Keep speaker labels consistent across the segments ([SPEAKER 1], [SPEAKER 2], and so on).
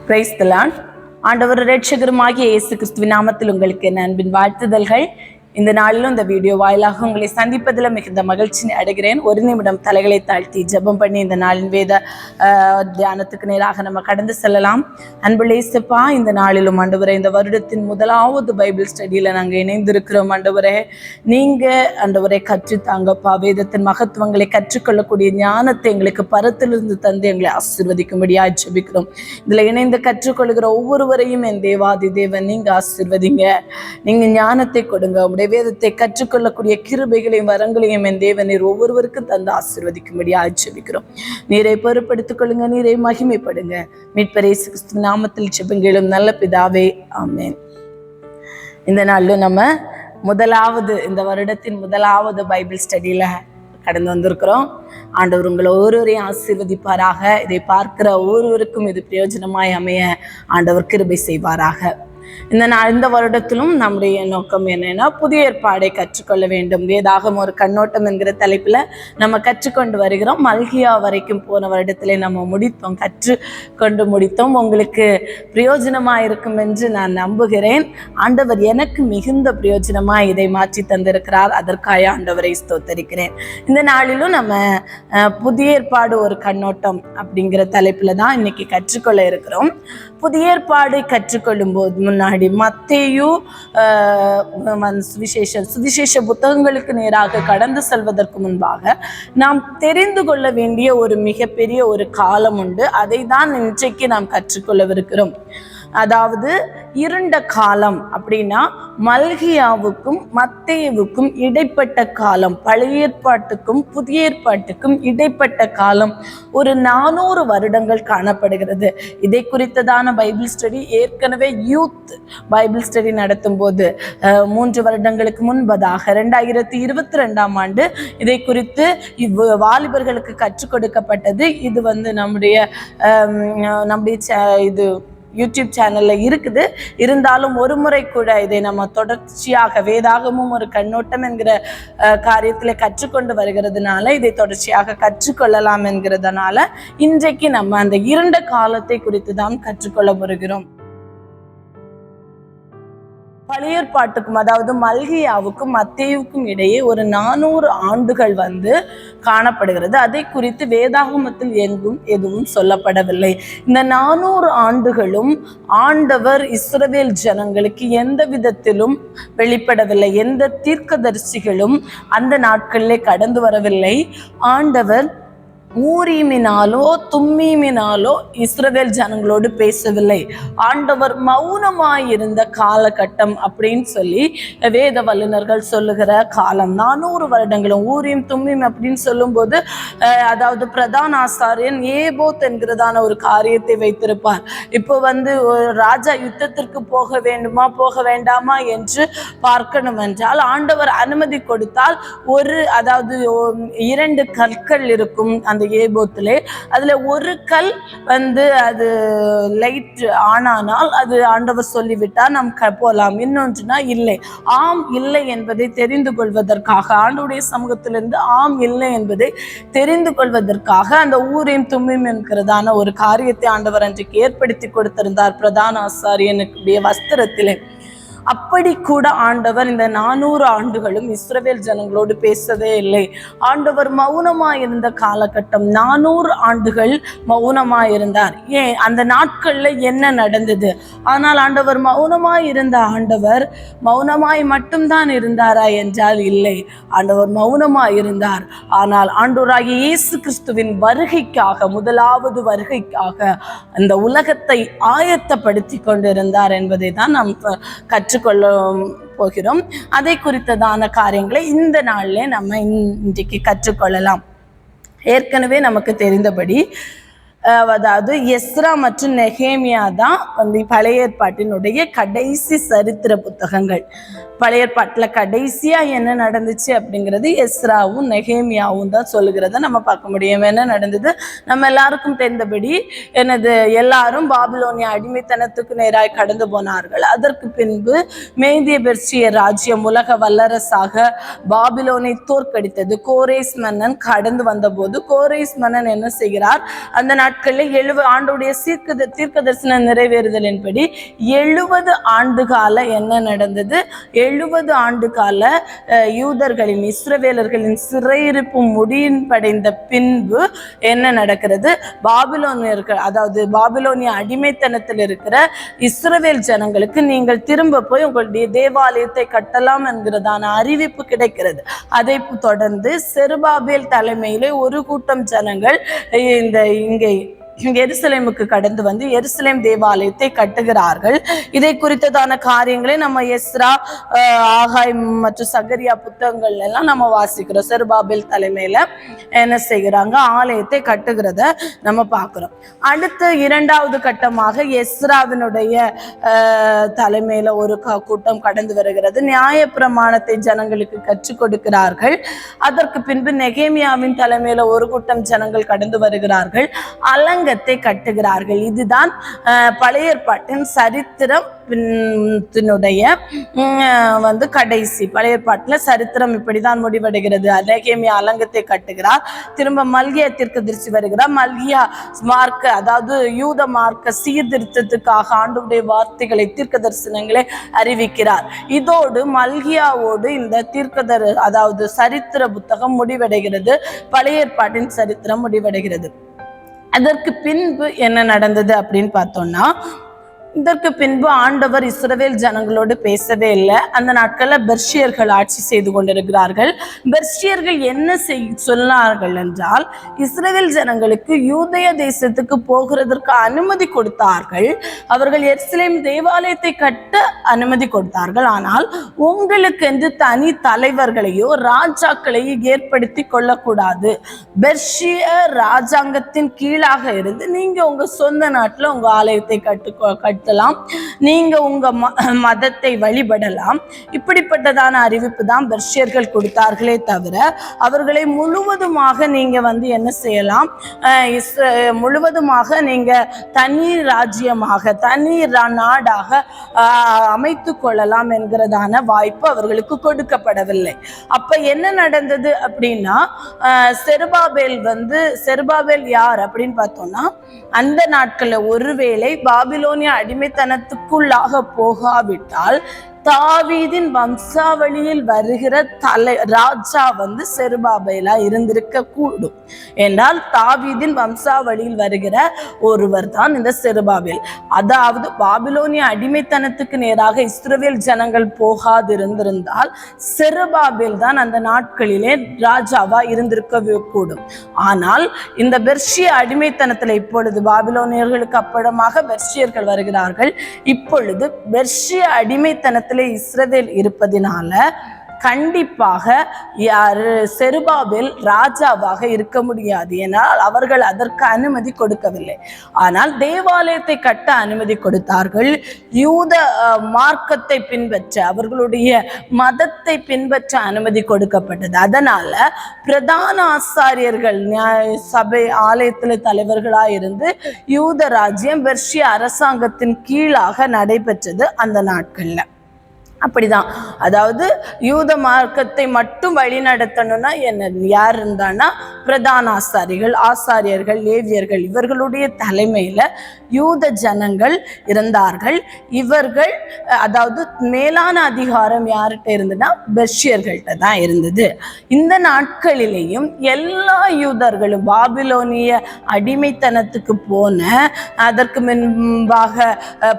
[SPEAKER 1] Praise the Lord. ஆண்டவர் இரட்சகருமாகிய இயேசு கிறிஸ்துவின் நாமத்தில் உங்களுக்கு என் அன்பின் வாழ்த்துதல்கள். இந்த நாளிலும் இந்த வீடியோ வாயிலாக உங்களை சந்திப்பதில் மிகுந்த மகிழ்ச்சி அடைகிறேன். ஒரு நிமிடம் தலைகளை தாழ்த்தி ஜெபம் பண்ணி இந்த நாளின் வேத தியானத்துக்கு நேராக நம்ம கடந்து செல்லலாம். அன்புள்ள இயேசுப்பா, இந்த நாளிலும் ஆண்டவரே, இந்த வருடத்தின் முதலாவது பைபிள் ஸ்டடியில் நாங்கள் இணைந்திருக்கிறோம். ஆண்டவரே, நீங்கள் ஆண்டவரை கற்றுத்தாங்கப்பா. வேதத்தின் மகத்துவங்களை கற்றுக்கொள்ளக்கூடிய ஞானத்தை எங்களுக்கு பரத்திலிருந்து தந்து எங்களை ஆசீர்வதிக்கும்படியாக ஜெபிக்கிறோம். இதில் இணைந்து கற்றுக்கொள்கிற ஒவ்வொருவரையும் என் தேவாதி தேவன் நீங்கள் ஆசீர்வதிங்க. நீங்கள் ஞானத்தை கொடுங்க. வேதத்தை கற்றுக்கொள்ளக்கூடிய கிருபைகளையும் வரங்களையும் என் தேவனீர் ஒவ்வொருவருக்கும் தந்து ஆசீர்வதிக்கும்படியாக ஜெபிக்கிறோம். நீரை பொறுப்படுத்திக் கொள்ளுங்க, நீரை மகிமைப்படுங்க. மீட்பர் இயேசு கிறிஸ்து நாமத்தில் ஜெபங்களும் நல்ல பிதாவே, ஆமென். இந்த நாள்ல நம்ம இந்த வருடத்தின் முதலாவது பைபிள் ஸ்டடியில கடந்து வந்திருக்கிறோம். ஆண்டவர் உங்களை ஒவ்வொருவரையும் ஆசீர்வதிப்பாராக. இதை பார்க்கிற ஒவ்வொருவருக்கும் இது பிரயோஜனமாய் அமைய ஆண்டவர் கிருபை செய்வாராக. இந்த வருடத்திலும் நம்முடைய நோக்கம் என்னன்னா, புதிய ஏற்பாடை கற்றுக்கொள்ள வேண்டும். வேதாகம் ஒரு கண்ணோட்டம் என்கிற தலைப்பில் நம்ம கற்றுக்கொண்டு வருகிறோம். மல்கியா வரைக்கும் போன வருடத்திலே நம்ம கற்றுக்கொண்டு முடித்தோம். உங்களுக்கு பிரயோஜனமாக இருக்கும் என்று நான் நம்புகிறேன். ஆண்டவர் எனக்கு மிகுந்த பிரயோஜனமாக இதை மாற்றி தந்திருக்கிறார். அதற்காக ஆண்டவரை ஸ்தோத்தரிக்கிறேன். இந்த நாளிலும் நம்ம புதிய ஏற்பாடு ஒரு கண்ணோட்டம் அப்படிங்கிற தலைப்பில் தான் இன்னைக்கு கற்றுக்கொள்ள இருக்கிறோம். புதிய ஏற்பாடை கற்றுக்கொள்ளும் போது முன்னாடி மத்தேயு சுவிசேஷ புத்தகங்களுக்கு நேராக கடந்து செல்வதற்கு முன்பாக நாம் தெரிந்து கொள்ள வேண்டிய ஒரு மிகப்பெரிய ஒரு காலம் உண்டு. அதை தான் இன்றைக்கு நாம் கற்றுக்கொள்ளவிருக்கிறோம். அதாவது இருண்ட காலம் அப்படின்னா மல்கியாவுக்கும் மத்தேயுவுக்கும் இடைப்பட்ட காலம், பழைய ஏற்பாட்டுக்கும் புதிய ஏற்பாட்டுக்கும் இடைப்பட்ட காலம் ஒரு 400 வருடங்கள் காணப்படுகிறது. இதை குறித்ததான பைபிள் ஸ்டடி ஏற்கனவே யூத் பைபிள் ஸ்டடி நடத்தும் போது 3 வருடங்களுக்கு முன்பதாக 2022ஆம் ஆண்டு இதை குறித்து வாலிபர்களுக்கு கற்றுக் கொடுக்கப்பட்டது. இது நம்முடைய இது யூடியூப் சேனல்ல இருக்குது. இருந்தாலும் ஒரு முறை கூட இதை நம்ம தொடர்ச்சியாக வேதாகமும் ஒரு கண்ணோட்டம் என்கிற காரியத்துல கற்றுக்கொண்டு வருகிறதுனால இதை தொடர்ச்சியாக கற்றுக்கொள்ளலாம் என்கிறதுனால இன்றைக்கு நம்ம அந்த இருண்ட காலத்தை குறித்து தான் கற்றுக்கொள்ள வருகிறோம். பழைய ஏற்பாட்டுக்கும் அதாவது மல்கியாவுக்கும் மத்தேயுவுக்கும் இடையே ஒரு 400 ஆண்டுகள் காணப்படுகிறது. அதை குறித்து வேதாகமத்தில் எதுவும் சொல்லப்படவில்லை. இந்த 400 ஆண்டுகளும் ஆண்டவர் இஸ்ரவேல் ஜனங்களுக்கு எந்த விதத்திலும் வெளிப்படவில்லை. எந்த தீர்க்கதரிசிகளும் அந்த நாட்களிலே கடந்து வரவில்லை. ஆண்டவர் ஊரீமினாலோ தும்மீமினாலோ இஸ்ரவேல் ஜனங்களோடு பேசவில்லை. ஆண்டவர் மௌனமாயிருந்த காலகட்டம் அப்படின்னு சொல்லி வேத வல்லுநர்கள் சொல்லுகிற காலம் 400 வருடங்களும். ஊரீம் தும்மீம் அப்படின்னு சொல்லும்போது அதாவது பிரதான ஆசாரியன் ஏபோத் என்கிறதான ஒரு காரியத்தை வைத்திருப்பார். இப்போ ராஜா யுத்தத்திற்கு போக வேண்டுமா போக வேண்டாமா என்று பார்க்கணும் என்றால் ஆண்டவர் அனுமதி கொடுத்தால் அதாவது 2 கற்கள் இருக்கும் அந்த ஏபோத்திலே. அதுல ஒரு கல் அது லைட் ஆனானால் அது ஆண்டவர் சொல்லிவிட்டார் நாம் போலாம். இன்னொன்றுனா இல்லை, ஆம் இல்லை என்பதை தெரிந்து கொள்வதற்காக ஆண்டவருடைய சமூகத்திலிருந்து ஆம் இல்லை என்பதை தெரிந்து கொள்வதற்காக அந்த ஊரீம் தும்மீம் என்கிறதான ஒரு காரியத்தை ஆண்டவர் அன்றைக்கு ஏற்படுத்தி கொடுத்திருந்தார் பிரதான ஆசாரியனுடைய வஸ்திரத்திலே. அப்படி கூட ஆண்டவர் இந்த 400 ஆண்டுகளும் இஸ்ரவேல் ஜனங்களோடு பேசவே இல்லை. ஆண்டவர் மௌனமாயிருந்த காலகட்டம் 400 ஆண்டுகள் மௌனமாயிருந்தார். ஏன்? அந்த நாட்கள்ல என்ன நடந்தது? ஆனால் ஆண்டவர் மௌனமாயிருந்த ஆண்டவர் மௌனமாய் மட்டும்தான் இருந்தாரா என்றால் இல்லை. ஆண்டவர் மௌனமாயிருந்தார். ஆனால் ஆண்டவராகிய இயேசு கிறிஸ்துவின் வருகைக்காக, முதலாவது வருகைக்காக அந்த உலகத்தை ஆயத்தப்படுத்தி கொண்டிருந்தார் என்பதை தான் நாம் கற்றுக்கொள்ள போகிறோம். அதை குறித்ததான காரியங்களை இந்த நாளிலே நம்ம இன்றைக்கு கற்றுக்கொள்ளலாம். ஏற்கனவே நமக்கு தெரிந்தபடி அதாவது எஸ்ரா மற்றும் நெகேமியா தான் பழைய ஏற்பாட்டினுடைய கடைசி சரித்திர புத்தகங்கள். பழைய ஏற்பாட்டில் கடைசியா என்ன நடந்துச்சு அப்படிங்கிறது எஸ்ராவும் நெகேமியாவும் தான் சொல்லுகிறத நம்ம பார்க்க முடியும். என்ன நடந்தது? நம்ம எல்லாருக்கும் தெரிந்தபடி எல்லாரும் பாபிலோனிய அடிமைத்தனத்துக்கு நேராக கடந்து போனார்கள். அதற்கு பின்பு மேதிய பெர்சிய ராஜ்யம் உலக வல்லரசாக பாபிலோனை தோற்கடித்தது. கோரேஸ் மன்னன் கடந்து வந்த போது கோரேஸ் மன்னன் என்ன செய்கிறார்? அந்த நாட்டு நாட்களில் ஆண்டுடைய தீர்க்க தரிசன நிறைவேறுதலின்படி 70 ஆண்டு கால என்ன நடந்தது? 70 ஆண்டு கால யூதர்களின் இஸ்ரவேலர்களின் சிறையிருப்பு முடிவடைந்த பின்பு என்ன நடக்கிறது? பாபிலோனியர்கள், அதாவது பாபிலோனிய அடிமைத்தனத்தில் இருக்கிற இஸ்ரவேல் ஜனங்களுக்கு நீங்கள் திரும்ப போய் உங்களுடைய தேவாலயத்தை கட்டலாம் என்கிறதான அறிவிப்பு கிடைக்கிறது. அதை தொடர்ந்து செருபாபேல் தலைமையிலே ஒரு கூட்டம் ஜனங்கள் இங்கே எருசலேமுக்கு கடந்து வந்து எருசலேம் தேவாலயத்தை கட்டுகிறார்கள். இதை குறித்ததான காரியங்களை நம்ம எஸ்ரா, ஆகாய் மற்றும் சகரியா புத்தகங்கள் எல்லாம் நம்ம வாசிக்கிறோம். செருபாபேல் தலைமையில என்ன செய்கிறாங்க? ஆலயத்தை கட்டுகிறத நம்ம பார்க்கிறோம். அடுத்து இரண்டாவது கட்டமாக எஸ்ராவினுடைய தலைமையில ஒரு கூட்டம் கடந்து வருகிறது. நியாய பிரமாணத்தை ஜனங்களுக்கு கற்றுக் கொடுக்கிறார்கள். அதற்கு பின்பு நெகேமியாவின் தலைமையில ஒரு கூட்டம் ஜனங்கள் கடந்து வருகிறார்கள். கட்டுகிறார்கள். இதுதான் பழைய ஏற்பாட்டின் சரித்திரம் கடைசி. பழைய ஏற்பாட்டுல சரித்திரம் இப்படிதான் முடிவடைகிறது. நெகேமியா அலங்கத்தை கட்டுகிறார். திரும்ப மல்கியா தீர்க்கதரிசி வருகிறார். மல்கியா மார்க்க, அதாவது யூத மார்க்க சீர்திருத்தத்துக்காக ஆண்டவருடைய வார்த்தைகளை தீர்க்க தரிசனங்களை அறிவிக்கிறார். இதோடு மல்கியாவோடு இந்த அதாவது சரித்திர புத்தகம் முடிவடைகிறது. பழைய ஏற்பாட்டின் சரித்திரம் முடிவடைகிறது. அதற்கு பின்பு என்ன நடந்தது அப்படின்னு பார்த்தோம்னா, இதற்கு பின்பு ஆண்டவர் இஸ்ரவேல் ஜனங்களோடு பேசவே இல்லை. அந்த நாட்கள்ல பெர்ஷியர்கள் ஆட்சி செய்து கொண்டிருக்கிறார்கள். பெர்ஷியர்கள் என்ன சொன்னார்கள் என்றால், இஸ்ரவேல் ஜனங்களுக்கு யூதேய தேசத்துக்கு போகிறதற்கு அனுமதி கொடுத்தார்கள். அவர்கள் எருசலேம் தேவாலயத்தை கட்ட அனுமதி கொடுத்தார்கள். ஆனால் உங்களுக்கு என்று தனி தலைவர்களையோ ராஜாக்களையோ ஏற்படுத்தி கொள்ளக்கூடாது. பெர்ஷிய ராஜாங்கத்தின் கீழாக இருந்து நீங்க உங்க சொந்த நாட்டுல உங்க ஆலயத்தை கட்டலாம், நீங்க உங்க மதத்தை வழிபடலாம். இப்படிப்பட்டதான அறிவிப்பு தான் பெர்ஷியர்கள் கொடுத்தார்களே தவிர, அவர்களை முழுவதுமாக நீங்க என்ன செய்யலாம்? முழுவதுமாக நீங்க தனி ராஜ்யமாக, தனி நாடாக அமைத்து கொள்ளலாம் என்கிறதான வாய்ப்பு அவர்களுக்கு கொடுக்கப்படவில்லை. அப்ப என்ன நடந்தது அப்படின்னா, செருபாபேல் யார் அப்படின்னு பார்த்தோம்னா, அந்த நாட்கள்ல ஒருவேளை பாபிலோனிய அடிமைத்தனத்துக்குள்ளாக போகாவிட்டால் தாவீதின் வம்சாவளியில் வருகிற ராஜா செருபாபேலா இருந்திருக்க கூடும். என்றால் தாவீதின் வம்சாவளியில் வருகிற ஒருவர் தான் இந்த செருபாபேல். அதாவது பாபிலோனிய அடிமைத்தனத்துக்கு நேராக இஸ்ரவேல் ஜனங்கள் போகாதிருந்திருந்தால் செருபாபேல் தான் அந்த நாட்களிலே ராஜாவா இருந்திருக்க கூடும். ஆனால் இந்த பெர்ஷிய அடிமைத்தனத்துல இப்பொழுது பாபிலோனியர்களுக்கு அப்புறமாக பெர்ஷியர்கள் வருகிறார்கள். இப்பொழுது பெர்ஷிய அடிமைத்தனத்தில் இஸ்ரவேல் இருப்பதினால கண்டிப்பாக செருபாபேல் ராஜாவாக இருக்க முடியாது. ஏனால் அவர்கள் அதற்கு அனுமதி கொடுக்கவில்லை. ஆனால் தேவாலயத்தை கட்ட அனுமதி கொடுத்தார்கள். யூத மார்க்கத்தை பின்பற்ற, அவர்களுடைய மதத்தை பின்பற்ற அனுமதி கொடுக்கப்பட்டது. அதனால பிரதான ஆசாரியர்கள் சபை ஆலயத்தில் தலைவர்களாக இருந்து யூத ராஜ்யம் பெர்ஷிய அரசாங்கத்தின் கீழாக நடைபெற்றது அந்த நாட்கள்ல. அப்படிதான். அதாவது யூத மார்க்கத்தை மட்டும் வழி நடத்தணும்னா யார் இருந்தான்னா பிரதான ஆசாரியர்கள், லேவியர்கள், இவர்களுடைய தலைமையில யூத ஜனங்கள் இருந்தார்கள். இவர்கள், அதாவது மேலான அதிகாரம் யார்கிட்ட இருந்ததுன்னா பெர்ஷியர்கள்ட்ட தான் இருந்தது. இந்த நாட்களிலேயும் எல்லா யூதர்களும் பாபிலோனிய அடிமைத்தனத்துக்கு போன, அதற்கு முன்பாக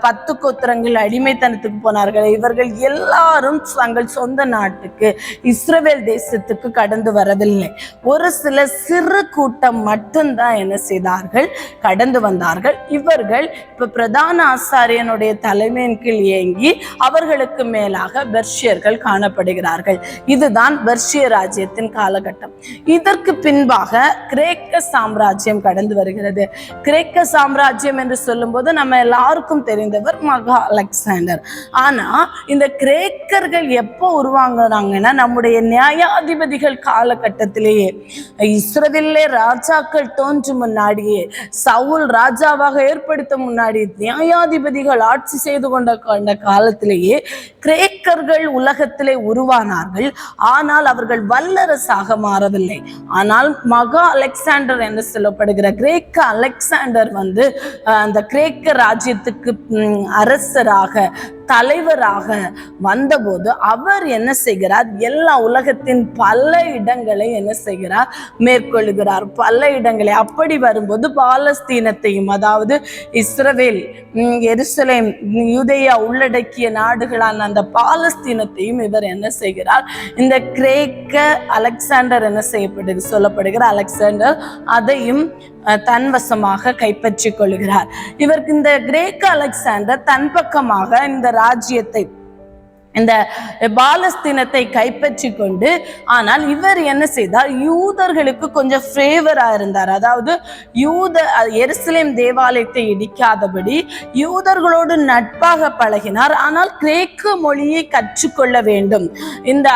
[SPEAKER 1] 10 கோத்திரங்கள் அடிமைத்தனத்துக்கு போனார்கள். இவர்கள் எல்லாரும் தங்கள் சொந்த நாட்டுக்கு இஸ்ரவேல் தேசத்துக்கு கடந்து வரவில்லை. ஒரு சில சிறு கூட்டம் மட்டும்தான் என்ன செய்தார்கள்? கடந்து வந்தார்கள். இவர்கள் இப்ப பிரதான ஆசாரியனுடைய தலைமையின் கீழ் இயங்கி அவர்களுக்கு மேலாக பெர்ஷியர்கள் காணப்படுகிறார்கள். இதுதான் பெர்ஷிய ராஜ்யத்தின் காலகட்டம். இதற்கு பின்பாக கிரேக்க சாம்ராஜ்யம் கடந்து வருகிறது. கிரேக்க சாம்ராஜ்யம் என்று சொல்லும் போது நம்ம எல்லாருக்கும் தெரிந்தவர் மகா அலெக்சாண்டர். ஆனா இந்த கிரேக்கர்கள் எப்போ உருவாங்குறாங்கன்னா, நம்முடைய நியாயாதிபதிகள் காலகட்டத்திலேயே இஸ்ரவேலிலே ராஜாக்கள் தோன்றும் முன்னாடியே, சவுல் ராஜாவாக ஏற்படுத்த முன்னாடி, நியாயாதிபதிகள் ஆட்சி செய்து கொண்ட காலத்திலேயே கிரேக்கர்கள் உலகத்திலே உருவானார்கள். ஆனால் அவர்கள் வல்லரசாக மாறவில்லை. ஆனால் மகா அலெக்சாண்டர் என்று சொல்லப்படுகிற கிரேக்க அலெக்சாண்டர் வந்து அந்த கிரேக்க ராஜ்யத்துக்கு அரசராக தலைவராக வந்தபோது அவர் என்ன செய்கிறார்? எல்லா உலகத்தின் பல இடங்களை என்ன செய்கிறார்? மேற்கொள்கிறார். பல இடங்களை. அப்படி வரும்போது பாலஸ்தீனத்தையும், அதாவது இஸ்ரவேல், எருசலேம், யூதேயா உள்ளடக்கிய நாடுகளான அந்த பாலஸ்தீனத்தையும் இவர் என்ன செய்கிறார்? இந்த கிரேக்க அலெக்சாண்டர் என்ன சொல்லப்படுகிற அலெக்சாண்டர் அதையும் தன்வசமாக கைப்பற்றிக் கொள்கிறார். இவருக்கு இந்த கிரேக்க அலெக்சாண்டர் தன் பக்கமாக இந்த ராஜ்யத்தை, இந்த பாலஸ்தீனத்தை கைப்பற்றி கொண்டு, ஆனால் இவர் என்ன செய்தார்? யூதர்களுக்கு கொஞ்சம் ஃபேவரா இருந்தார். அதாவது எருசலேம் தேவாலயத்தை இடிக்காதபடி யூதர்களோடு நட்பாக பழகினார். ஆனால் கிரேக்க மொழியை கற்றுக்கொள்ள வேண்டும்.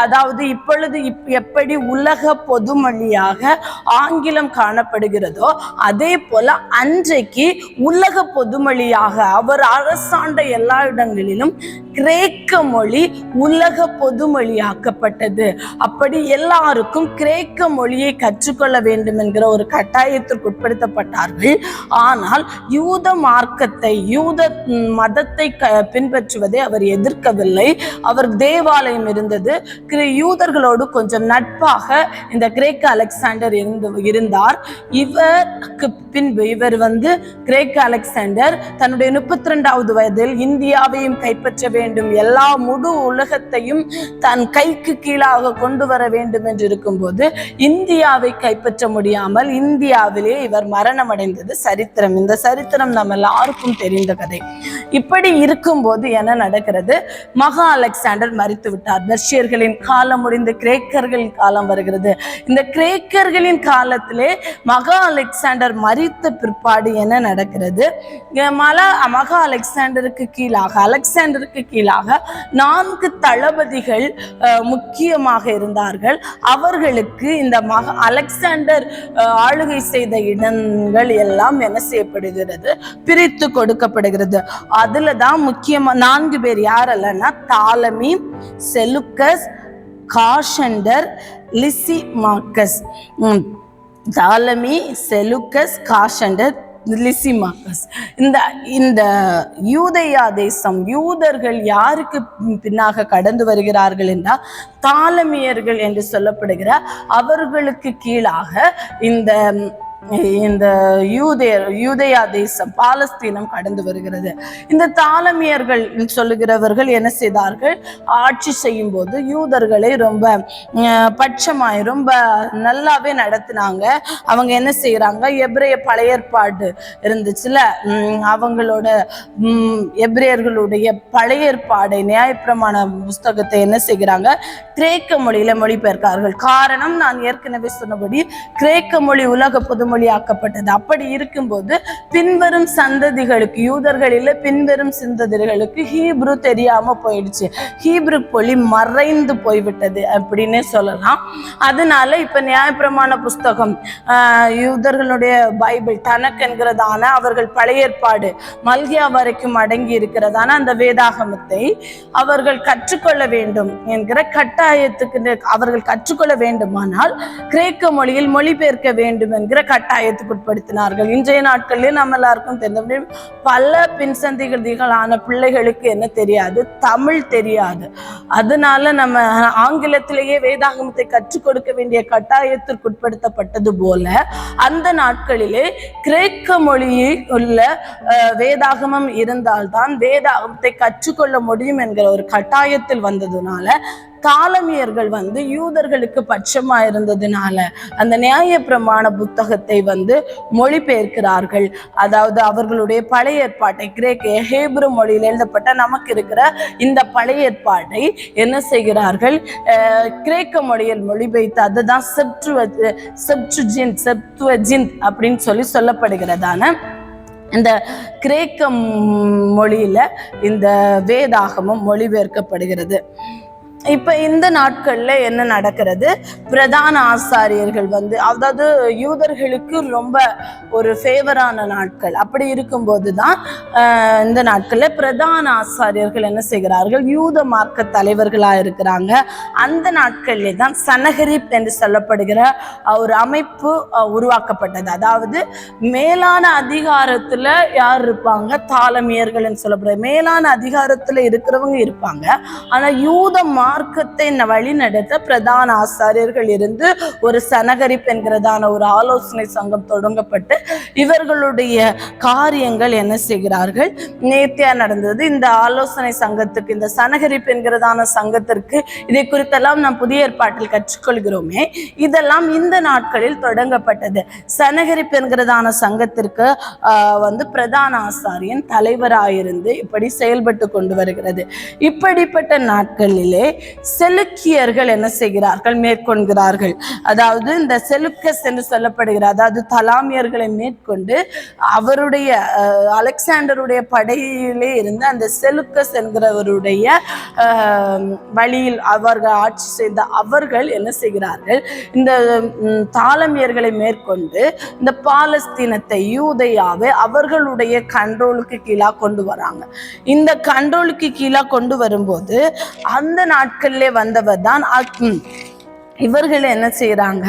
[SPEAKER 1] அதாவது இப்பொழுது எப்படி உலக பொது மொழியாக ஆங்கிலம் காணப்படுகிறதோ அதே போல அன்றைக்கு உலக பொதுமொழியாக அவர் அரசாண்ட எல்லா இடங்களிலும் கிரேக்க மொழி உலக பொதுமொழியாக்கப்பட்டது. அப்படி எல்லாருக்கும் கிரேக்க மொழியை கற்றுக்கொள்ள வேண்டும் என்கிற ஒரு கட்டாயத்திற்கு உட்படுத்தப்பட்டார்கள். ஆனால் யூத மார்க்கத்தை, யூத மதத்தை பின்பற்றுவதை அவர் எதிர்க்கவில்லை. அவர் தேவாலயம் இருந்தது. யூதர்களோடு கொஞ்சம் நட்பாக இந்த கிரேக்க அலெக்சாண்டர் இருந்தார். இவருக்கு பின்பு இவர் வந்து கிரேக்க அலெக்சாண்டர் தன்னுடைய 32வது வயதில் இந்தியாவையும் கைப்பற்ற வேண்டும், எல்லா முழு உலகத்தையும் தன் கைக்கு கீழாக கொண்டு வர வேண்டும் என்று இருக்கும்போது இந்தியாவை கைப்பற்ற முடியாமல் இந்தியாவிலே இவர் மரணம் அடைந்தது சரித்திரம். இந்த சரித்திரம் நம்ம எல்லாருக்கும் தெரிந்த கதை. இப்படி இருக்கும்போது என்ன நடக்கிறது? மகா அலெக்சாண்டர் மரித்து விட்டார். பெர்ஷியர்களின் காலம் முடிந்து கிரேக்கர்களின் காலம் வருகிறது. இந்த கிரேக்கர்களின் காலத்திலே மகா அலெக்சாண்டர் மரித்த பிற்பாடு என்ன நடக்கிறது? மகா அலெக்சாண்டருக்கு கீழாக 4 தளபதிகள் முக்கியமாக இருந்தார்கள். அவர்களுக்கு இந்த அலெக்சாண்டர் ஆளுகை செய்த இடங்கள் எல்லாம் என்ன செய்யப்படுகிறது? பிரித்து கொடுக்கப்படுகிறது. அதுலதான் முக்கியமா 4 பேர் யாரெல்லாம்? தாலமி, செலுக்கஸ், காஷண்டர், லிசிமாக்கஸ். தாலமி, செலுக்கஸ், காஷண்டர், லிசிமாக்கஸ். இந்த யூதேயா தேசம், யூதர்கள் யாருக்கு பின்னாக கடந்து வருகிறார்கள் என்றால் தாலமியர்கள் என்று சொல்லப்படுகிற அவர்களுக்கு கீழாக இந்த யூதேயா தேசம், பாலஸ்தீனம் கடந்து வருகிறது. இந்த தாலமியர்கள் சொல்லுகிறவர்கள் என்ன செய்தார்கள்? ஆட்சி செய்யும் போது யூதர்களை ரொம்ப பட்சமாய் ரொம்ப நல்லாவே நடத்தினாங்க. அவங்க என்ன செய்யறாங்க? எபிரேய பழைய ஏற்பாடு இருந்துச்சுல, அவங்களோட எபிரேயர்களுடைய பழைய ஏற்பாடை, நியாயப்பிரமாண புஸ்தகத்தை என்ன செய்கிறாங்க? கிரேக்க மொழியில மொழிபெயர்க்கிறார்கள். காரணம், நான் ஏற்கனவே சொன்னபடி கிரேக்க மொழி உலக பொதுமொழியாக்கப்பட்டது. அப்படி இருக்கும்போது பின்வரும் சந்ததிகளுக்கு, யூதர்களில் பின்வரும் சந்ததிகளுக்கு ஹீப்ரு தெரியாம போயிடுச்சு. ஹீப்ரு மொழி மறைந்து போய்விட்டது அப்படின்னு சொல்லலாம். அதனால இப்ப நியாயப்பிரமாண புஸ்தகம், யூதர்களுடைய பைபிள், தனக்கு என்கிறதான அவர்கள் பழைய ஏற்பாடு மல்கியா வரைக்கும் அடங்கி இருக்கிறதான அந்த வேதாகமத்தை அவர்கள் கற்றுக்கொள்ள வேண்டும் என்கிற கட்டாயத்துக்கு அவர்கள் கற்றுக்கொள்ள வேண்டுமானால் கிரேக்க மொழியில் மொழிபெயர்க்க வேண்டும் என்கிற கட்டாயத்துக்கு உட்படுத்தினார்கள். இன்றைய நாட்களிலே நம்ம எல்லாருக்கும் தெரிந்த பல பின்சந்திகளான பிள்ளைகளுக்கு என்ன தெரியாது? தமிழ் தெரியாது. அதனால நம்ம ஆங்கிலத்திலேயே வேதாகமத்தை கற்றுக் கொடுக்க வேண்டிய கட்டாயத்திற்கு உட்படுத்தப்பட்டது போல அந்த நாட்களிலே கிரேக்க மொழியில் உள்ள வேதாகமம் இருந்தால்தான் வேதாகமத்தை கற்றுக்கொள்ள முடியும் என்கிற ஒரு கட்டாயத்தில் வந்ததுனால தாலமியர்கள் வந்து யூதர்களுக்கு பட்சமா இருந்ததுனால அந்த நியாயப்பிரமாண புத்தகத்தை வந்து மொழிபெயர்க்கிறார்கள். அதாவது அவர்களுடைய பழைய ஏற்பாட்டை, கிரேக்க ஹீப்ரு மொழியில் எழுதப்பட்ட நமக்கு இருக்கிற இந்த பழைய ஏற்பாட்டை என்ன செய்கிறார்கள்? கிரேக்க மொழியில் மொழிபெயர்த்து, அதுதான் செப்டுஜின்ட் அப்படின்னு சொல்லப்படுகிறதான இந்த கிரேக்க மொழியில இந்த வேதாகமம் மொழிபெயர்க்கப்படுகிறது. இப்ப இந்த நாட்கள்ல என்ன நடக்கிறது, பிரதான ஆசாரியர்கள் அதாவது யூதர்களுக்கு ரொம்ப ஒரு ஃபேவரான நாட்கள். அப்படி இருக்கும்போதுதான் இந்த நாட்கள்ல பிரதான ஆசாரியர்கள் என்ன செய்கிறார்கள், யூத மார்க்க தலைவர்களா இருக்கிறாங்க. அந்த நாட்கள்லே தான் சனகரிப் என்று சொல்லப்படுகிற ஒரு அமைப்பு உருவாக்கப்பட்டது. அதாவது மேலான அதிகாரத்துல யார் இருப்பாங்க, தாளமியர்கள் என்று சொல்லப்படுற மேலான அதிகாரத்துல இருக்கிறவங்க இருப்பாங்க. ஆனா யூத மார்க்கத்தை வழி நடத்த பிரதான ஆசாரியர்கள் இருந்து ஒரு சனகரிப் என்கிறதான ஒரு ஆலோசனை சங்கம் தொடங்கப்பட்டு இவர்களுடைய காரியங்கள் என்ன செய்கிறார்கள், நேர்த்தியா நடந்தது. இந்த ஆலோசனை சங்கத்துக்கு, இந்த சனகரிப் என்கிறதான சங்கத்திற்கு இதை குறித்தெல்லாம் நாம் புதிய ஏற்பாட்டில் கற்றுக்கொள்கிறோமே, இதெல்லாம் இந்த நாட்களில் தொடங்கப்பட்டது. சனகரிப் என்கிறதான சங்கத்திற்கு பிரதான ஆசாரியன் தலைவராயிருந்து இப்படி செயல்பட்டு கொண்டு வருகிறது. இப்படிப்பட்ட நாட்களிலே செலுக்கியர்கள் என்ன செய்கிறார்கள், மேற்கொள்கிறார்கள். அதாவது இந்த செலுக்கஸ் என்று சொல்லப்படுகிற, அதாவது தலாமியர்களை மேற்கொண்டு அவருடைய அலெக்சாண்டருடைய படையிலே இருந்து அந்த செலுக்கஸ் என்கிறவருடைய வழியில் அவர்கள் ஆட்சி செய்த அவர்கள் என்ன செய்கிறார்கள், இந்த தாளமியர்களை மேற்கொண்டு இந்த பாலஸ்தீனத்தை, யூதேயாவை அவர்களுடைய கண்ட்ரோலுக்கு கீழே கொண்டு வராங்க. இந்த கண்ட்ரோலுக்கு கீழே கொண்டு வரும்போது அந்த நாட்களிலே வந்தவர் தான் இவர்கள் என்ன செய்யறாங்க,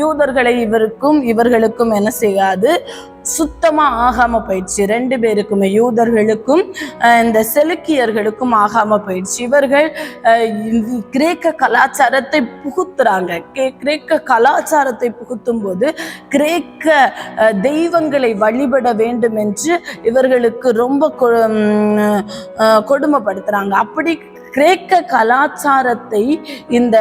[SPEAKER 1] யூதர்களை இவர்களுக்கும் என்ன செய்யாது, சுத்தமா ஆகாம போயிடுச்சு. ரெண்டு பேருக்குமே, யூதர்களுக்கும் இந்த செலுக்கியர்களுக்கும் ஆகாம போயிடுச்சு. இவர்கள் கிரேக்க கலாச்சாரத்தை புகுத்துறாங்க. கிரேக்க கலாச்சாரத்தை புகுத்தும் போது கிரேக்க தெய்வங்களை வழிபட வேண்டும் என்று இவர்களுக்கு ரொம்ப கொடுமைப்படுத்துறாங்க. அப்படி கிரேக்க கலாச்சாரத்தை இந்த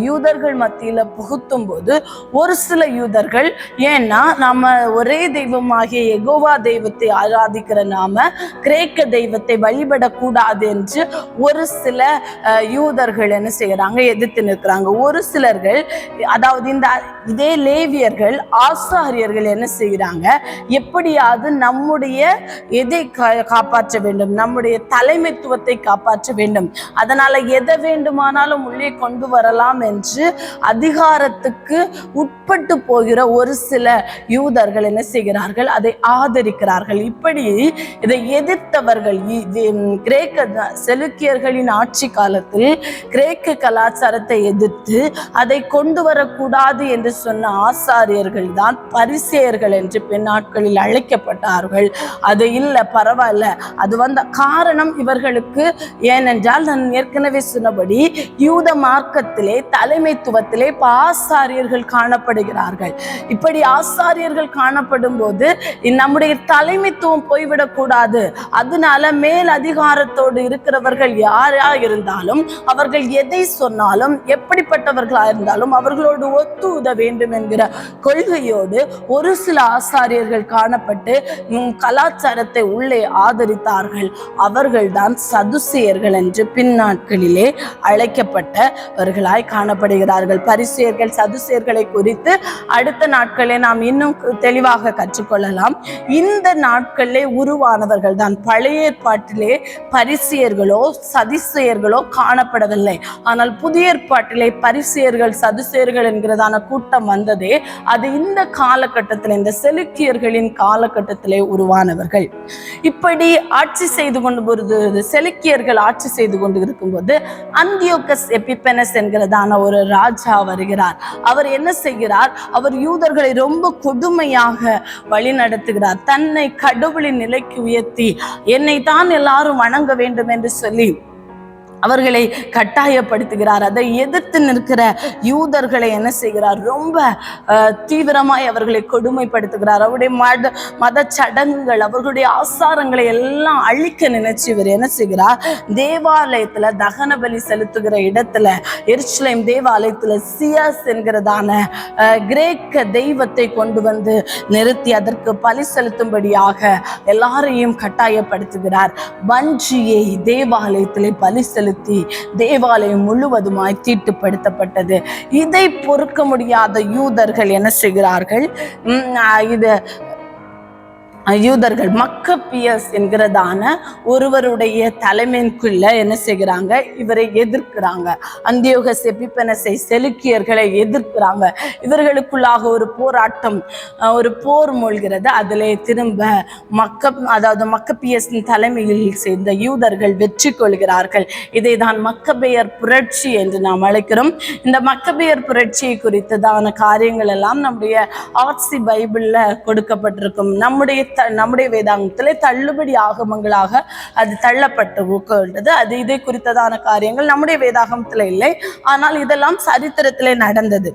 [SPEAKER 1] யூதர்கள் மத்தியில புகுத்தும் போது ஒரு சில யூதர்கள், ஏன்னா நாம ஒரே தெய்வமாகிய யெகோவா தெய்வத்தை ஆராதிக்கிற நாம கிரேக்க தெய்வத்தை வழிபடக்கூடாது என்று ஒரு சில யூதர்கள் என்ன செய்யறாங்க, எதிர்த்து நிற்கிறாங்க. ஒரு சிலர்கள், அதாவது இதே லேவியர்கள், ஆசாரியர்கள் என்ன செய்யறாங்க, எப்படியாவது நம்முடைய எதை காப்பாற்ற வேண்டும், நம்முடைய தலைமைத்துவத்தை காப்பாற்ற வேண்டும், அதனால எதை வேண்டுமானாலும் உள்ளே கொண்டு வரலாம் என்று அதிகாரத்துக்கு உட்பட்டு போகிற ஒரு சில யூதர்கள் என்ன செய்கிறார்கள், அதை ஆதரிக்கிறார்கள். இப்படி இதை எதிர்த்தவர்கள் கிரேக்க செலுக்கியர்களின் ஆட்சி காலத்தில் கிரேக்க கலாச்சாரத்தை எதிர்த்து அதை கொண்டு வரக்கூடாது என்று சொன்ன ஆசாரியர்கள் தான் பரிசேயர்கள் என்று பின்னாட்களில் அழைக்கப்பட்டார்கள். அது இல்லை, பரவாயில்ல, அது வந்த காரணம் இவர்களுக்கு. ஏனென்றால் நான் ஏற்கனவே சொன்னபடி யூத மார்க்கத்திலே தலைமைத்துவத்திலே ஆசாரியர்கள் காணப்படுகிறார்கள். இப்படி ஆசாரியர்கள் காணப்படும் போது நம்முடைய தலைமைத்துவம் போய்விடக் கூடாது. அதனால மேல் அதிகாரத்தோடு இருக்கிறவர்கள் யாரா இருந்தாலும், அவர்கள் எதை சொன்னாலும், எப்படிப்பட்டவர்களா இருந்தாலும் அவர்களோடு ஒத்து உத வேண்டும் என்கிற கொள்கையோடு ஒரு சில ஆசாரியர்கள் காணப்பட்டு கலாச்சாரத்தை உள்ளே ஆதரித்தார்கள். அவர்கள்தான் சதுசேயர்கள் என்று பின்னாட்களிலே அழைக்கப்பட்டவர்களாய் காணப்படுகிறார்கள். பரிசேயர்கள், சதுசேயர்களை குறித்து அடுத்த நாட்களே நாம் இன்னும் தெளிவாக கற்றுக்கொள்ளலாம். இந்த நாட்களிலே உருவானவர்கள் தான். பழைய ஏற்பாட்டிலே பரிசேயர்களோ சதுசேயர்களோ காணப்படவில்லை. ஆனால் புதிய ஏற்பாட்டிலே பரிசேயர்கள், சதுசேயர்கள் என்கிறதான கூட்டம் வந்ததே அது இந்த காலகட்டத்தில், இந்த செலுக்கியர்களின் காலகட்டத்திலே உருவானவர்கள். இப்படி ஆட்சி செய்து கொண்டு போது, செலுக்கியர்கள் ஆட்சி செய்து கொண்டு இருக்கும்போது அந்தியோகஸ் எபிபெனஸ் என்கிறதான ஒரு ராஜா வருகிறார். அவர் என்ன செய்கிறார், அவர் யூதர்களை ரொம்ப கொடுமையாக வழி நடத்துகிறார். தன்னை கடவுளின் நிலைக்கு உயர்த்தி என்னை தான் எல்லாரும் வணங்க வேண்டும் என்று சொல்லி அவர்களை கட்டாயப்படுத்துகிறார். அதை எதிர்த்து நிற்கிற யூதர்களை என்ன செய்கிறார், ரொம்ப தீவிரமாய் அவர்களை கொடுமைப்படுத்துகிறார். அவருடைய மத சடங்குகள், அவர்களுடைய ஆசாரங்களை எல்லாம் அழிக்க நினைச்சு இவர் என்ன செய்கிறார், தேவாலயத்துல தகன பலி செலுத்துகிற இடத்துல, எருசலேம் தேவாலயத்துல சியாஸ் என்கிறதான கிரேக்க தெய்வத்தை கொண்டு வந்து நிறுத்தி அதற்கு பலி செலுத்தும்படியாக எல்லாரையும் கட்டாயப்படுத்துகிறார். வஞ்சியை தேவாலயத்திலே பலி செலுத்தி தேவாலயம் முழுவதுமாய் தீட்டுப்படுத்தப்பட்டது. இதை பொறுக்க முடியாத யூதர்கள் என்ன செய்கிறார்கள், யூதர்கள் மக்கபியஸ் என்கிறதான ஒருவருடைய தலைமைக்குள்ள என்ன செய்கிறாங்க, இவரை எதிர்க்கிறாங்க. அந்தியோகஸ் எபிப்பனஸை செலுக்கியர்களை எதிர்க்கிறாங்க. இவர்களுக்குள்ளாக ஒரு போராட்டம், ஒரு போர் மூழ்கிறது. அதிலே திரும்ப அதாவது மக்கபியஸின் தலைமையில் சேர்ந்த யூதர்கள் வெற்றி கொள்கிறார்கள். இதை தான் மக்கபேயர் புரட்சி என்று நாம் அழைக்கிறோம். இந்த மக்கபேயர் புரட்சியை குறித்ததான காரியங்கள் எல்லாம் நம்முடைய ஆர்சி பைபிள்ல கொடுக்கப்பட்டிருக்கும். நம்முடைய வேதாகமத்திலே தள்ளுபடி ஆகமங்களாக அது தள்ளப்பட்டு அது இதை குறித்ததான காரியங்கள் நம்முடைய வேதாகமத்தில் இல்லை. ஆனால் இதெல்லாம் சரித்திரத்திலே நடந்தது.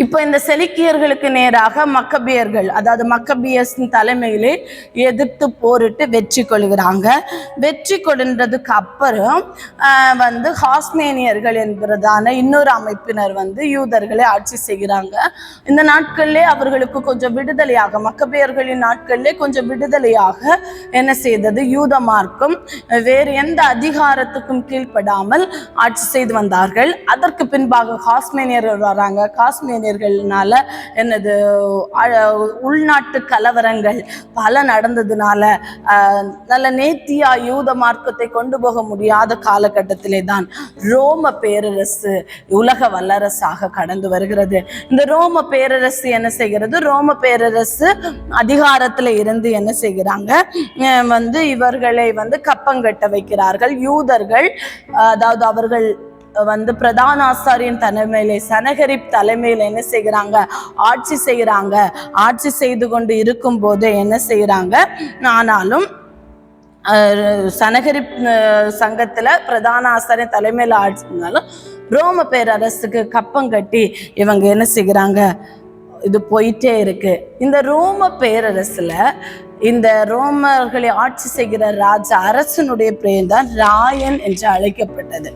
[SPEAKER 1] இப்போ இந்த செலிக்கியர்களுக்கு நேராக மக்கபியர்கள், அதாவது மக்கபியஸின் தலைமையிலே எதிர்த்து போரிட்டு வெற்றி கொள்கிறாங்க. வெற்றி கொள்றதுக்கு அப்புறம் ஹாஸ்மேனியர்கள் என்கிறதான இன்னொரு அமைப்பினர் யூதர்களை ஆட்சி செய்கிறாங்க. இந்த நாட்களிலே அவர்களுக்கு கொஞ்சம் விடுதலையாக, மக்கபியர்களின் நாட்களிலே கொஞ்சம் விடுதலையாக என்ன செய்தது, யூத மார்க்கம் வேறு எந்த அதிகாரத்துக்கும் கீழ்ப்படாமல் ஆட்சி செய்து வந்தார்கள். அதற்கு பின்பாக ஹாஸ்மேனியர்கள் வராங்க. காஸ்மேனியர்கள்னால என்னது உள்நாட்டு கலவரங்கள் பல நடந்ததுனால நல்ல நேர்த்தியா யூத மார்க்கத்தை கொண்டு போக முடியாத காலகட்டத்திலே தான் ரோம பேரரசு உலக வல்லரசாக கடந்து வருகிறது. இந்த ரோம பேரரசு என்ன செய்கிறது, ரோம பேரரசு அதிகாரத்துல இருந்து என்ன செய்கிறாங்க, இவர்களை கப்பங்கட்ட வைக்கிறார்கள். யூதர்கள், அதாவது அவர்கள் பிரதான ஆசாரியன் தலைமையிலே, சனகரிப் தலைமையில என்ன செய்கிறாங்க, ஆட்சி செய்கிறாங்க. ஆட்சி செய்து கொண்டு இருக்கும் போது என்ன செய்யறாங்க, ஆனாலும் சனகரிப் சங்கத்துல பிரதான ஆசாரியன் தலைமையில ஆட்சி இருந்தாலும் ரோம பேரரசுக்கு கப்பம் கட்டி இவங்க என்ன செய்கிறாங்க, இது போயிட்டே இருக்கு. இந்த ரோம பேரரசுல இந்த ரோமர்களை ஆட்சி செய்கிற ராஜா அரசனுடைய பெயர் தான் ராயன் என்று அழைக்கப்பட்டது.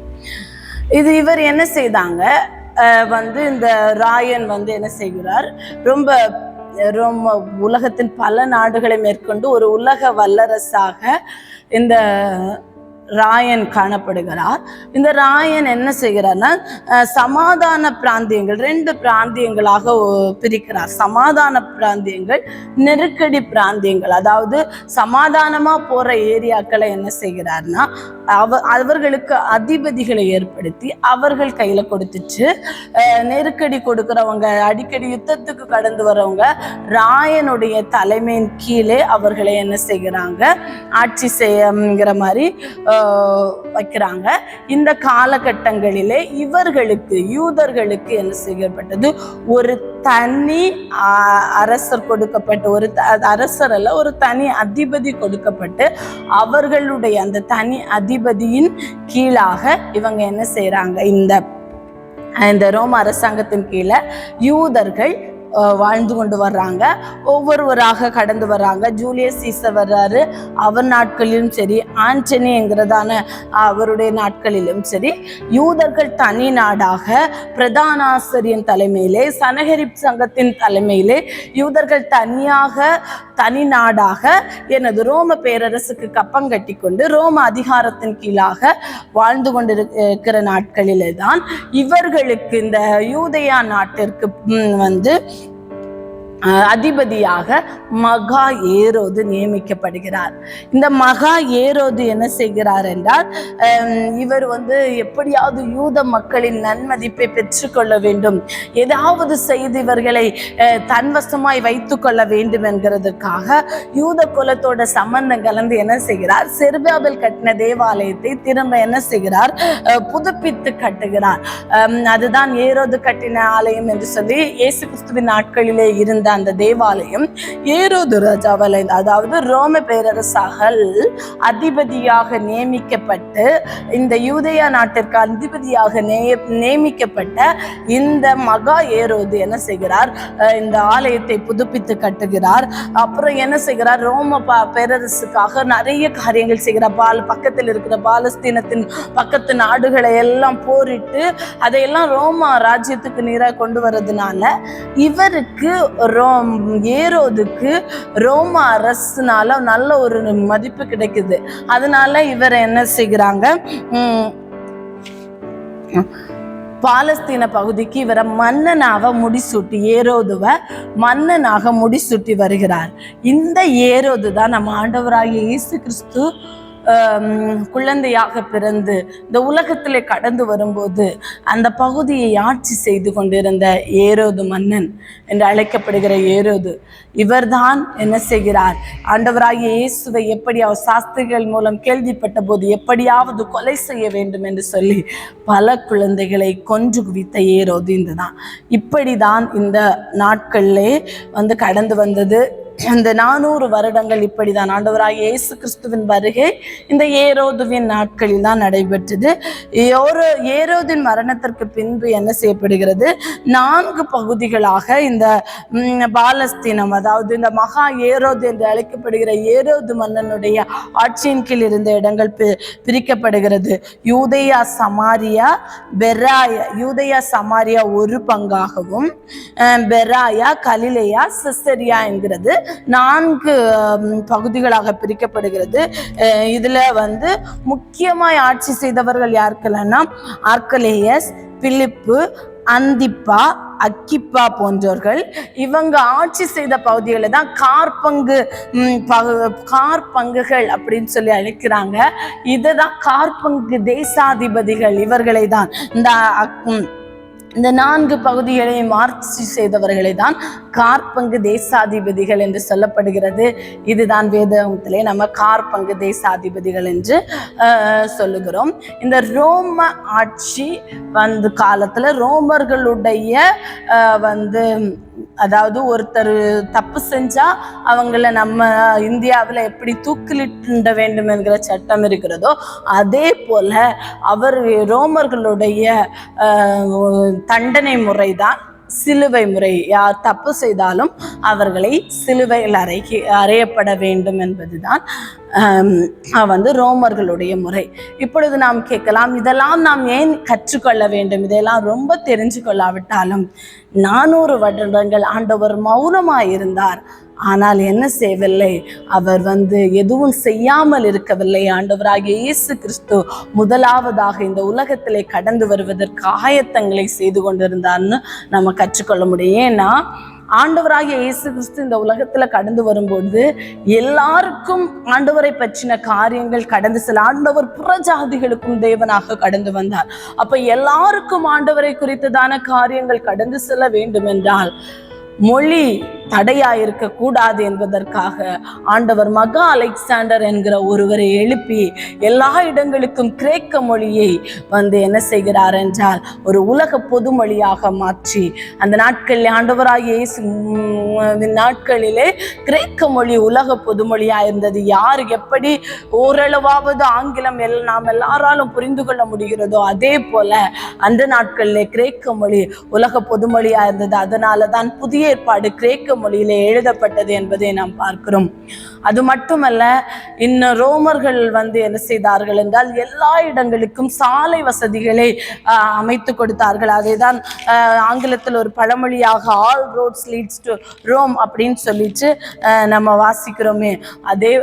[SPEAKER 1] இவர் என்ன செய்தாங்க, இந்த ராயன் என்ன செய்கிறார், ரொம்ப உலகத்தின் பல நாடுகளை மேற்கொண்டு ஒரு உலக வல்லரசாக இந்த ராயன் காணப்படுகிறார். இந்த ராயன் என்ன செய்கிறார்னா, சமாதான பிராந்தியங்கள் 2 பிராந்தியங்களாக பிரிக்கிறார். சமாதான பிராந்தியங்கள், நெருக்கடி பிராந்தியங்கள். அதாவது சமாதானமா போற ஏரியாக்களை என்ன செய்கிறார்னா அவர்களுக்கு அதிபதிகளை ஏற்படுத்தி அவர்கள் கையில கொடுத்துச்சு. நெருக்கடி கொடுக்கிறவங்க, அடிக்கடி யுத்தத்துக்கு கடந்து வரவங்க ராயனுடைய தலைமையின் கீழே அவர்களை என்ன செய்கிறாங்க, ஆட்சி செய்யங்கிற மாதிரி வைக்கிறாங்க. இந்த காலகட்டங்களிலே இவர்களுக்கு, யூதர்களுக்கு என்ன செய்யப்பட்டது, ஒரு தனி அரசர் கொடுக்கப்பட்ட, ஒரு அரசர் அல்ல, ஒரு தனி அதிபதி கொடுக்கப்பட்டு அவர்களுடைய அந்த தனி அதிபதியின் கீழாக இவங்க என்ன செய்யறாங்க, இந்த ரோம அரசாங்கத்தின் கீழே யூதர்கள் வாழ்ந்து கொண்டு வர்றாங்க. ஒவ்வொருவராக கடந்து வர்றாங்க. ஜூலியஸ் சீசர் வர்றாரு, அவர் நாட்களிலும் சரி, ஆண்டனி என்கிறதான அவருடைய நாட்களிலும் சரி, யூதர்கள் தனி நாடாக பிரதான ஆசிரியன் தலைமையிலே, சனகரிப் சங்கத்தின் தலைமையிலே யூதர்கள் தனி நாடாக எனது ரோம பேரரசுக்கு கப்பம் கட்டி கொண்டு ரோம அதிகாரத்தின் கீழாக வாழ்ந்து கொண்டிருக்கிற நாட்களிலே தான் இவர்களுக்கு இந்த யூதேயா நாட்டிற்கு அதிபதியாக மகா ஏரோது நியமிக்கப்படுகிறார். இந்த மகா ஏரோது என்ன செய்கிறார் என்றால், இவர் எப்படியாவது யூத மக்களின் நன்மதிப்பை பெற்றுக்கொள்ள வேண்டும், ஏதாவது செய்து இவர்களை தன்வசமாய் வைத்துக் கொள்ள வேண்டும் என்கிறதுக்காக யூத குலத்தோட சம்பந்தம் கலந்து என்ன செய்கிறார், செருபாபேல் கட்டின தேவாலயத்தை திரும்ப என்ன செய்கிறார், புதுப்பித்து கட்டுகிறார். அதுதான் ஏரோது கட்டின ஆலயம் என்று சொல்லி இயேசு கிறிஸ்துவின் நாட்களிலே இருந்த அந்த தேவாலயம் ஏரோது ராஜாவால், அதாவது ரோம பேரரசாக அதிபதியாக நியமிக்கப்பட்டு, இந்த யூதேயா நாட்டிற்கு அதிபதியாக நியமிக்கப்பட்ட இந்த மகா ஏரோது என்ன செய்கிறார், இந்த ஆலயத்தை புதுப்பித்து கட்டுகிறார். அப்புறம் என்ன செய்கிறார், ரோம பேரரசுக்காக நிறைய காரியங்கள் செய்கிறார். பக்கத்தில் இருக்கிற பாலஸ்தீனத்தின் பக்கத்து நாடுகளை எல்லாம் போரிட்டு அதையெல்லாம் ரோம ராஜ்யத்துக்கு நீராக கொண்டு வர்றதுனால இவருக்கு ஏரோதுக்கு ரோம அரசுனால நல்ல ஒரு மதிப்பு கிடைக்குது. அதனால இவர் என்ன செய்கிறாங்க, பாலஸ்தீன பகுதிக்கு இவரை மன்னனாக முடிசூட்டி, ஏரோதுவ மன்னனாக முடிசூட்டி வருகிறார். இந்த ஏரோது தான் நம்ம ஆண்டவராகிய இயேசு கிறிஸ்து குழந்தையாக பிறந்து இந்த உலகத்திலே கடந்து வரும்போது அந்த பகுதியை ஆட்சி செய்து கொண்டிருந்த ஏரோது மன்னன் என்று அழைக்கப்படுகிற ஏரோது, இவர்தான் என்ன செய்கிறார், ஆண்டவராகிய இயேசுவை எப்படி அவர் சாஸ்திரிகள் மூலம் கேள்விப்பட்ட போது எப்படியாவது கொலை செய்ய வேண்டும் என்று சொல்லி பல குழந்தைகளை கொன்று குவித்த ஏரோது இதுதான். இப்படிதான் இந்த நாட்களிலே கடந்து வந்தது. இந்த 400 வருடங்கள் இப்படிதான் ஆண்டவராகிய இயேசு கிறிஸ்துவின் வருகை இந்த ஏரோதுவின் நாட்களில் தான் நடைபெற்றது. ஏரோதின் மரணத்திற்கு பின்பு என்ன செய்யப்படுகிறது, 4 பகுதிகளாக இந்த பாலஸ்தீனம், அதாவது இந்த மகா ஏரோது என்று அழைக்கப்படுகிற ஏரோது மன்னனுடைய ஆட்சியின் கீழ் இருந்த இடங்கள் பிரிக்கப்படுகிறது. யூதேயா, சமாரியா, பெராயா. யூதேயா சமாரியா ஒரு பங்காகவும், பெராயா, கலிலேயா, செசரியா என்கிறது 4 பகுதிகளாக பிரிக்கப்படுகிறது. இதுல முக்கியமாய் ஆட்சி செய்தவர்கள் யாருக்கெல்லாம், அர்கலேயஸ், பிலிப்பு, அந்திப்பா, அக்கிப்பா போன்றவர்கள். இவங்க ஆட்சி செய்த பகுதிகளை தான் கார்பங்குகள் அப்படின்னு சொல்லி அழைக்கிறாங்க. இதுதான் கார்பங்கு தேசாதிபதிகள். இவர்களை தான் இந்த 4 பகுதிகளையும் ஆட்சி செய்தவர்களை தான் கார்பங்கு தேசாதிபதிகள் என்று சொல்லப்படுகிறது. இதுதான் வேதத்திலே நம்ம கார்பங்கு தேசாதிபதிகள் என்று சொல்லுகிறோம். இந்த ரோம ஆட்சி காலத்துல ரோமர்களுடைய அதாவது ஒருத்தர் தப்பு செஞ்சா அவங்கள நம்ம இந்தியாவில் எப்படி தூக்கிலிட வேண்டும் என்கிற சட்டம் இருக்கிறதோ அதே போல ரோமர்களுடைய தண்டனை முறைதான் சிலுவை முறை. யார் தப்பு செய்தாலும் அவர்களை சிலுவையில் அறையப்பட வேண்டும் என்பதுதான் ரோமர்களுடைய முறை. இப்பொழுது நாம் கேட்கலாம், இதெல்லாம் நாம் ஏன் கற்றுக்கொள்ள வேண்டும்? இதெல்லாம் ரொம்ப தெரிஞ்சு கொள்ளாவிட்டாலும் 400 வருடங்கள் ஆண்டவர் மௌனமாயிருந்தார். ஆனால் என்ன செய்யவில்லை, அவர் எதுவும் செய்யாமல் இருக்கவில்லை. ஆண்டவராகிய இயேசு கிறிஸ்து முதலாவதாக இந்த உலகத்திலே கடந்து வருவதற்கு ஆயத்தங்களை செய்து கொண்டிருந்தார்னு நம்ம கற்றுக்கொள்ள முடியும். ஏன்னா ஆண்டவராகிய இயேசு கிறிஸ்து இந்த உலகத்துல கடந்து வரும்போது எல்லாருக்கும் ஆண்டவரை பற்றின காரியங்கள் கடந்து செல்ல, ஆண்டவர் புறஜாதிகளுக்கும் தேவனாக கடந்து வந்தார். அப்ப எல்லாருக்கும் ஆண்டவரை குறித்ததான காரியங்கள் கடந்து செல்ல வேண்டும் என்றால் மொழி தடையாயிருக்க கூடாது என்பதற்காக ஆண்டவர் மகா அலெக்சாண்டர் என்கிற ஒருவரை எழுப்பி எல்லா இடங்களுக்கும் கிரேக்க மொழியை என்ன செய்கிறார் என்றால் ஒரு உலக பொது மொழியாக மாற்றி, அந்த நாட்களில் ஆண்டவராகிய இயேசு நாட்களிலே கிரேக்க மொழி உலக பொதுமொழியா இருந்தது. யார் எப்படி ஓரளவாவது ஆங்கிலம் நாம் எல்லாராலும் புரிந்து கொள்ள முடிகிறதோ அதே போல அந்த நாட்களிலே கிரேக்க மொழி உலக பொதுமொழியா இருந்தது. அதனால தான் புதிய ஏற்பாடு கிரேக்க மொழியிலே எழுதப்பட்டது என்பதை நாம் பார்க்கிறோம். அது மட்டுமல்ல, இன்னும் ரோமர்கள் என்ன செய்தார்கள் என்றால் எல்லா இடங்களுக்கும் சாலை வசதிகளை அமைத்து கொடுத்தார்கள். அதைதான் ஆங்கிலத்தில் ஒரு பழமொழியாக all roads leads to Rome அப்படின்னு சொல்லிட்டு நம்ம வாசிக்கிறோமே. அதே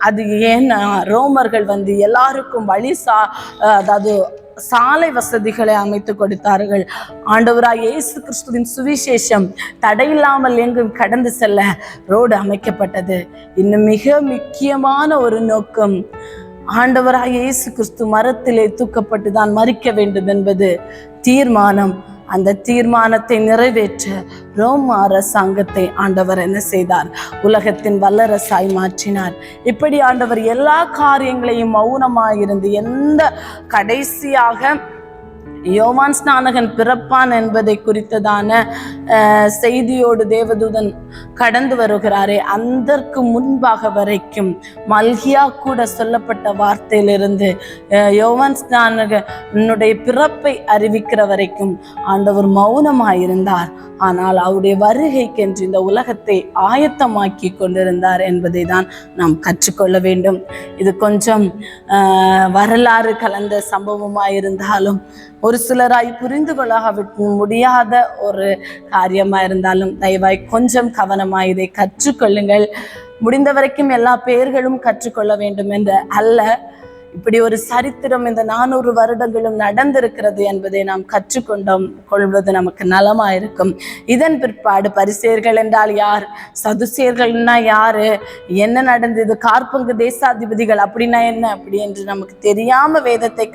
[SPEAKER 1] அது ஏன்னா ரோமர்கள் எல்லாருக்கும் அதாவது சாலை வசதிகளை அமைத்து கொடுத்தார்கள். ஆண்டவராய் இயேசு கிறிஸ்துவின் சுவிசேஷம் தடையில்லாமல் எங்கும் கடந்து செல்ல ரோடு அமைக்கப்பட்டது. இன்னும் மிக முக்கியமான ஒரு நோக்கம், ஆண்டவராய் இயேசு கிறிஸ்து மரத்திலே தூக்கப்பட்டு தான் மரிக்க வேண்டும் என்பது தீர்மானம். அந்த தீர்மானத்தை நிறைவேற்ற ரோம அரசாங்கத்தை ஆண்டவர் என்ன செய்தார், உலகத்தின் வல்லரசாய் மாற்றினார். இப்படி ஆண்டவர் எல்லா காரியங்களையும் மௌனமாயிருந்து கடைசியாக யோவான் ஸ்நானகன் பிறப்பான் என்பதை குறித்ததான செய்தியோடு தேவதூதன் கடந்து வருகிறாரே, அதற்கு முன்பாக வரைக்கும் மல்கியா கூட சொல்லப்பட்ட வார்த்தையிலிருந்து யோவான் ஸ்நானகனுடைய பிறப்பை அறிவிக்கிற வரைக்கும் ஆண்டவர் மௌனமாயிருந்தார். ஆனால் அவருடைய வருகைக்கென்று இந்த உலகத்தை ஆயத்தமாக்கி கொண்டிருந்தார் என்பதை தான் நாம் கற்றுக்கொள்ள வேண்டும். இது கொஞ்சம் வரலாறு கலந்த சம்பவமாயிருந்தாலும் ஒரு சிலராய் புரிந்து கொள்ள முடியாத ஒரு காரியமா இருந்தாலும் தயவாய் கொஞ்சம் கவனமாய் இதை கற்றுக்கொள்ளுங்கள். முடிந்த வரைக்கும் எல்லா பெயர்களும் கற்றுக்கொள்ள வேண்டும் என்று அல்ல, இப்படி ஒரு சரித்திரம் இந்த 400 வருடங்களும் நடந்திருக்கிறது என்பதை நாம் கொள்வது நமக்கு நலமாயிருக்கும். இதன் பிற்பாடு பரிசேயர்கள் என்றால் யார், சதுசேயர்கள்னா யாரு, என்ன நடந்தது, காற்பங்கு தேசாதிபதிகள் அப்படின்னா என்ன அப்படி என்று நமக்கு தெரியாம வேதத்தை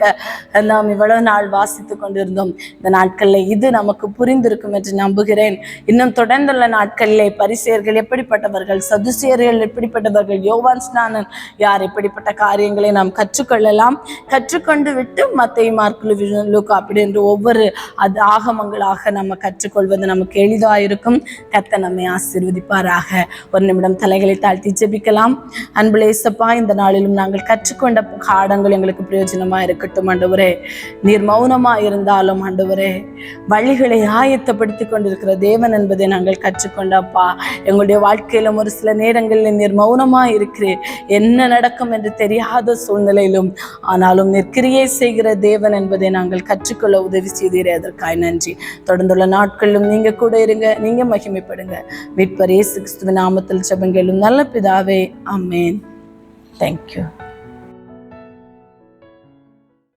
[SPEAKER 1] நாம் இவ்வளவு நாள் வாசித்து கொண்டிருந்தோம். இந்த நாட்களில் இது நமக்கு புரிந்திருக்கும் என்று நம்புகிறேன். இன்னும் தொடர்ந்துள்ள நாட்களிலே பரிசேயர்கள் எப்படிப்பட்டவர்கள், சதுசேயர்கள் எப்படிப்பட்டவர்கள், யோவான் ஸ்நானன் யார், எப்படிப்பட்ட காரியங்களை நாம் கற்றுக்கொள்ளலாம். கற்றுக்கொண்டு விட்டு மத்தேயு, மார்க்கு, லூக்கா அப்படி என்று ஒவ்வொரு ஆகமங்களாக நம்ம கற்றுக்கொள்வது நமக்கு எளிதாயிருக்கும். கர்த்தர் நம்மை ஆசீர்வதிப்பாராக. ஒரு நிமிடம் தலைகளை தாழ்த்தி ஜெபிக்கலாம். அன்புள்ள இயேசப்பா, இந்த நாளிலும் நாங்கள் கற்றுக்கொண்ட பாடங்கள் எங்களுக்கு பிரயோஜனமா இருக்கட்டும். ஆண்டவரே, நீர் மௌனமா இருந்தாலும் ஆண்டவரே வழிகளை ஆயத்தப்படுத்தி கொண்டிருக்கிற தேவன் என்பதை நாங்கள் கற்றுக்கொண்டப்பா. எங்களுடைய வாழ்க்கையிலும் ஒரு சில நேரங்களில் நீர் மௌனமா இருக்கிறீர், என்ன நடக்கும் என்று தெரியாத சூழ்நிலையிலும் ஆனாலும் நீர் கிரியை செய்கிற தேவன் என்பதை நாங்கள் கற்றுக்கொள்ள உதவி செய்தீரே, அதற்காய் நன்றி. தொடர்ந்துள்ள நாட்களிலும் நீங்க கூட இருங்க, நீங்க மகிமைப்படுங்க. மீட்பர் இயேசு கிறிஸ்துவின் நாமத்தில் ஜெபங்களும் நல்ல பிதாவே, ஆமென். தேங்க்யூ.